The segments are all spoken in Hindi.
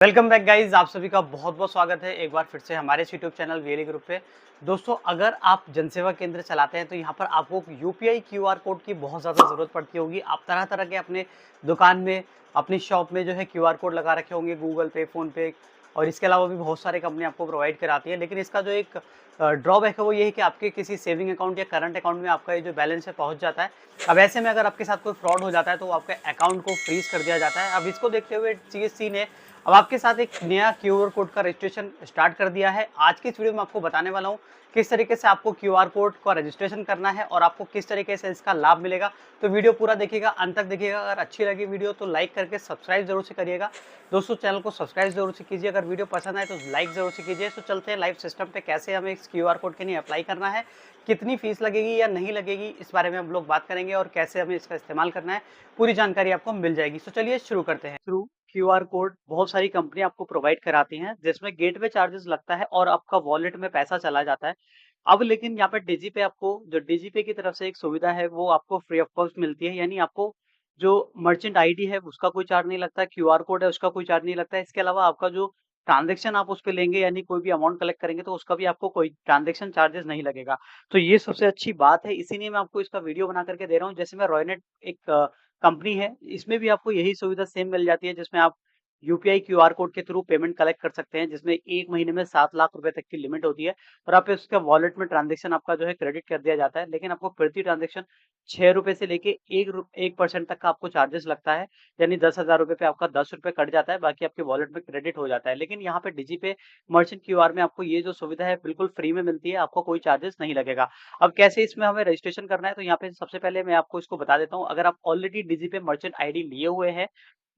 वेलकम बैक गाइस, आप सभी का बहुत बहुत स्वागत है एक बार फिर से हमारे यूट्यूब चैनल वीएलई ग्रुप पे। दोस्तों, अगर आप जनसेवा केंद्र चलाते हैं तो यहाँ पर आपको यूपीआई क्यूआर कोड की बहुत ज़्यादा ज़रूरत पड़ती होगी। आप तरह तरह के अपने दुकान में, अपनी शॉप में जो है क्यूआर कोड लगा रखे होंगे, गूगल पे, फोन पे, और इसके अलावा भी बहुत सारे कंपनी आपको प्रोवाइड कराती है। लेकिन इसका जो एक ड्रॉबैक है वो ये है कि आपके किसी सेविंग अकाउंट या करंट अकाउंट में आपका ये जो बैलेंस है पहुंच जाता है। अब ऐसे में अगर आपके साथ कोई फ्रॉड हो जाता है तो आपके अकाउंट को फ्रीज कर दिया जाता है। अब इसको देखते हुए सीएससी ने अब आपके साथ एक नया क्यूआर कोड का रजिस्ट्रेशन स्टार्ट कर दिया है। आज की इस वीडियो में आपको बताने वाला हूँ किस तरीके से आपको क्यूआर कोड का रजिस्ट्रेशन करना है और आपको किस तरीके से इसका लाभ मिलेगा। तो वीडियो पूरा देखिएगा, अंत तक देखिएगा। अगर अच्छी लगी वीडियो तो लाइक करके सब्सक्राइब जरूर से करिएगा। दोस्तों, चैनल को सब्सक्राइब जरूर से कीजिए। अगर वीडियो पसंद आए तो लाइक जरूर से कीजिए। तो चलते हैं लाइव सिस्टम पे, कैसे हमें इस क्यूआर कोड के लिए अप्लाई करना है, कितनी फीस लगेगी या नहीं लगेगी, इस बारे में हम लोग बात करेंगे और कैसे हमें इसका इस्तेमाल करना है, पूरी जानकारी आपको मिल जाएगी। तो चलिए शुरू करते हैं। थ्रू क्यूआर कोड बहुत सारी कंपनी आपको प्रोवाइड कराती हैं, जिसमें गेटवे चार्जेस लगता है और आपका वॉलेट में पैसा चला जाता है। अब लेकिन यहाँ पे डिजीपे, आपको जो डिजीपे की तरफ से एक सुविधा है वो आपको फ्री ऑफ कॉस्ट मिलती है। यानी आपको जो मर्चेंट आईडी है उसका कोई चार्ज नहीं लगता, क्यूआर कोड है उसका कोई चार्ज नहीं लगता है। इसके अलावा आपका जो ट्रांजैक्शन आप उस पे लेंगे, यानी कोई भी अमाउंट कलेक्ट करेंगे, तो उसका भी आपको कोई ट्रांजैक्शन चार्जेस नहीं लगेगा। तो ये सबसे अच्छी बात है, इसीलिए मैं आपको इसका वीडियो बना करके दे रहा हूँ। जैसे मैं रॉयनेट एक कंपनी है, इसमें भी आपको यही सुविधा सेम मिल जाती है, जिसमें आप यूपीआई क्यूआर कोड के थ्रू पेमेंट कलेक्ट कर सकते हैं, जिसमें 1 महीने में 7 लाख रुपए तक की लिमिट होती है और आप उसके वॉलेट में ट्रांज़ैक्शन आपका जो है क्रेडिट कर दिया जाता है। लेकिन आपको प्रति ट्रांज़ैक्शन ₹6 से लेके 1% तक का आपको चार्जेस लगता है। यानी 10,000 रुपए पे आपका ₹10 कट जाता है, बाकी आपके वॉलेट में क्रेडिट हो जाता है। लेकिन यहाँ पे डिजीपे मर्चेंट क्यूआर में आपको ये जो सुविधा है बिल्कुल फ्री में मिलती है, आपको कोई चार्जेस नहीं लगेगा। अब कैसे इसमें हमें रजिस्ट्रेशन करना है, तो यहाँ पे सबसे पहले मैं आपको इसको बता देता हूँ। अगर आप ऑलरेडी डिजीपे मर्चेंट आईडी लिए हुए हैं,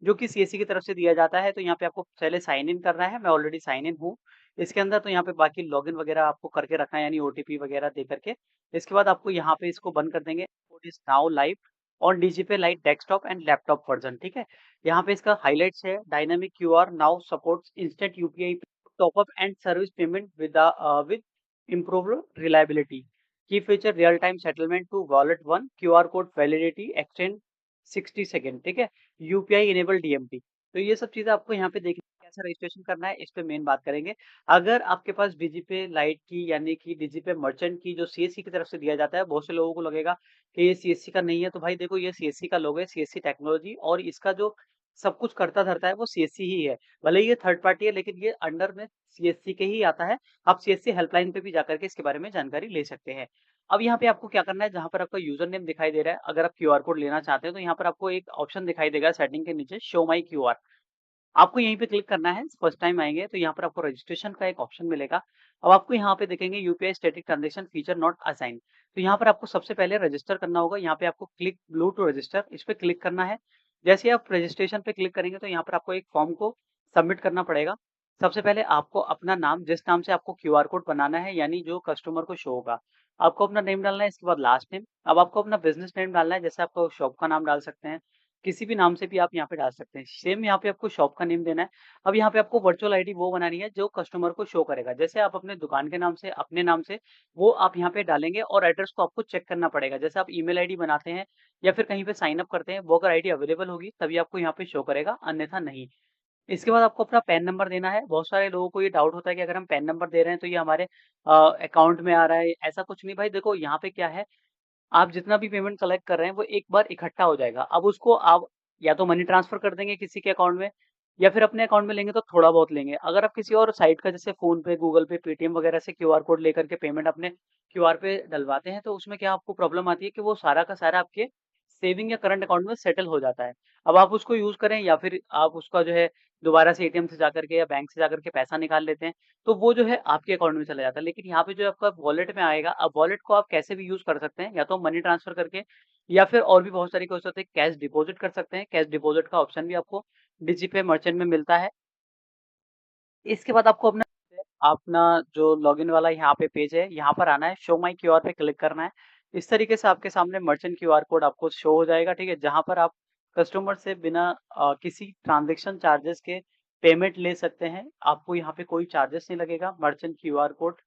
जो कि सीएससी की तरफ से दिया जाता है, तो यहाँ पे आपको पहले साइन इन करना है। मैं ऑलरेडी साइन इन हूँ इसके अंदर, तो यहाँ पे बाकी लॉगिन वगैरह आपको करके रखना है, यानी ओटीपी वगैरह दे करके। इसके बाद आपको यहाँ पे इसको बंद कर देंगे। Code is now live on DigiPay lite desktop and laptop version, ठीक है। यहाँ पे इसका हाइलाइट्स है, dynamic QR now supports instant UPI top up and service payment with improved reliability. Key feature real time settlement to wallet one, QR code validity extend 60 second, ठीक है। UPI enable DMT. तो ये सब चीजें आपको यहाँ पे देखिए, कैसे रजिस्ट्रेशन करना है इस पे मेन बात करेंगे। अगर आपके पास डीजीपे लाइट की, यानी कि डीजीपे मर्चेंट की, जो सीएससी की तरफ से दिया जाता है, बहुत से लोगों को लगेगा कि ये सीएससी का नहीं है। तो भाई देखो, ये सीएससी का लोगो है, सीएससी टेक्नोलॉजी, और इसका जो सब कुछ करता धरता है वो सीएससी ही है। भले ही ये थर्ड पार्टी है, लेकिन ये अंडर में सीएससी के ही आता है। आप सीएससी हेल्पलाइन पे भी जाकर के इसके बारे में जानकारी ले सकते हैं। अब यहाँ पे आपको क्या करना है, जहाँ पर आपका यूजर नेम दिखाई दे रहा है, अगर आप क्यूआर कोड लेना चाहते हैं तो यहाँ पर आपको एक ऑप्शन दिखाई देगा सेटिंग के नीचे, शो माई क्यूआर। आपको यहीं पे क्लिक करना है। फर्स्ट टाइम आएंगे तो यहाँ पर आपको रजिस्ट्रेशन का एक ऑप्शन मिलेगा। अब आपको यहाँ पे देखेंगे UPI static transaction feature not assign. तो यहाँ पर आपको सबसे पहले रजिस्टर करना होगा। यहाँ पे आपको क्लिक ब्लू टू रजिस्टर, इस पे क्लिक करना है। जैसे ही आप रजिस्ट्रेशन पे क्लिक करेंगे तो यहाँ पर आपको एक फॉर्म को सबमिट करना पड़ेगा। सबसे पहले आपको अपना नाम, जिस नाम से आपको क्यूआर कोड बनाना है, यानी जो कस्टमर को शो होगा, आपको अपना नेम डालना है। इसके बाद लास्ट नेम। अब आपको अपना बिजनेस नेम डालना है, जैसे आपको शॉप का नाम डाल सकते हैं, किसी भी नाम से भी आप यहाँ पे डाल सकते हैं। सेम यहाँ पे आपको शॉप का नेम देना है। अब यहाँ पे आपको वर्चुअल आईडी वो बनानी है जो कस्टमर को शो करेगा। जैसे आप अपने दुकान के नाम से, अपने नाम से, वो आप यहाँ पे डालेंगे, और एड्रेस को आपको चेक करना पड़ेगा। जैसे आप ईमेल आईडी बनाते हैं या फिर कहीं पे साइन अप करते हैं, वो अगर आईडी अवेलेबल होगी तभी आपको यहाँ पे शो करेगा, अन्यथा नहीं। इसके बाद आपको अपना पैन नंबर देना है। बहुत सारे लोगों को ये डाउट होता है कि अगर हम पैन नंबर दे रहे हैं तो ये हमारे अकाउंट में आ रहा है। ऐसा कुछ नहीं भाई, देखो यहाँ पे क्या है, आप जितना भी पेमेंट कलेक्ट कर रहे हैं वो एक बार इकट्ठा हो जाएगा। अब उसको आप या तो मनी ट्रांसफर कर देंगे किसी के अकाउंट में, या फिर अपने अकाउंट में लेंगे तो थोड़ा बहुत लेंगे। अगर आप किसी और साइट का, जैसे फोन पे, गूगल पे, पेटीएम वगैरह से क्यूआर कोड लेकर के पेमेंट अपने क्यूआर पे डलवाते हैं, तो उसमें क्या आपको प्रॉब्लम आती है कि वो सारा का सारा आपके सेविंग या करंट अकाउंट में सेटल हो जाता है। अब आप उसको यूज करें या फिर आप उसका जो है दोबारा से एटीएम से जाकर के या बैंक से जाकर के पैसा निकाल लेते हैं, तो वो जो है आपके अकाउंट में चला जाता है। लेकिन यहाँ पे जो आपका वॉलेट में आएगा, अब वॉलेट को आप कैसे भी यूज कर सकते हैं, या तो मनी ट्रांसफर करके, या फिर और भी बहुत तरीके हो सकते हैं। कैश डिपॉजिट कर सकते हैं, कैश डिपॉजिट का ऑप्शन भी आपको डिजीपे मर्चेंट में मिलता है। इसके बाद आपको अपना अपना जो लॉगिन वाला यहाँ पे पेज है, यहाँ पर आना है, शो माई क्यूआर पे क्लिक करना है। इस तरीके से आपके सामने मर्चेंट क्यूआर कोड आपको शो हो जाएगा, ठीक है, जहाँ पर आप कस्टमर से बिना किसी ट्रांजैक्शन चार्जेस के पेमेंट ले सकते हैं। आपको यहाँ पे कोई चार्जेस नहीं लगेगा। मर्चेंट क्यूआर कोड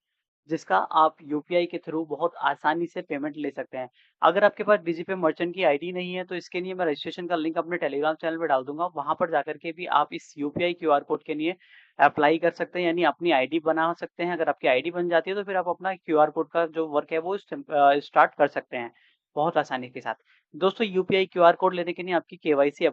जिसका आप यूपीआई के थ्रू बहुत आसानी से पेमेंट ले सकते हैं। अगर आपके पास डिजिपे मर्चेंट की आईडी नहीं है, तो इसके लिए मैं रजिस्ट्रेशन का लिंक अपने टेलीग्राम चैनल में डाल दूँगा। वहाँ पर जाकर के भी आप इस यूपीआई क्यूआर कोड के लिए अप्लाई कर सकते हैं, यानी अपनी आईडी बना सकते हैं। अगर आपकी आईडी बन जाती है, तो फिर आप अपना क्यूआर कोड का जो वर्क है, वो स्टार्ट कर सकते हैं, बहुत आसानी के साथ। दोस्तों यूपीआई क्यूआर कोड लेने के लिए आपकी केवाईसी